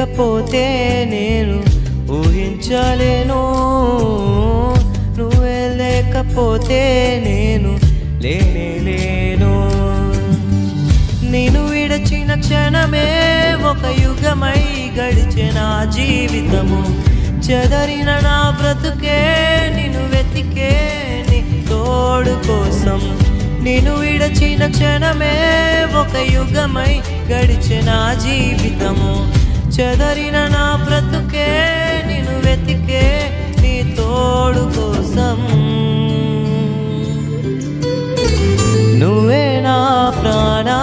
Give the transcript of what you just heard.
లేకపోతే నేను ఊహించలేను, నువ్వే లేకపోతే నేను లేను. నిన్ను విడచిన క్షణమే ఒక యుగమై గడిచే నా జీవితము, చెదరిన నా బ్రతుకే నిన్ను వెతికే నీ తోడు కోసం. నిన్ను విడచిన క్షణమే ఒక యుగమై గడిచే నా జీవితము, చెదరిన నా బ్రతుకే నిన్ను వెతికే నీ తోడు కోసం. నువ్వే నా ప్రాణా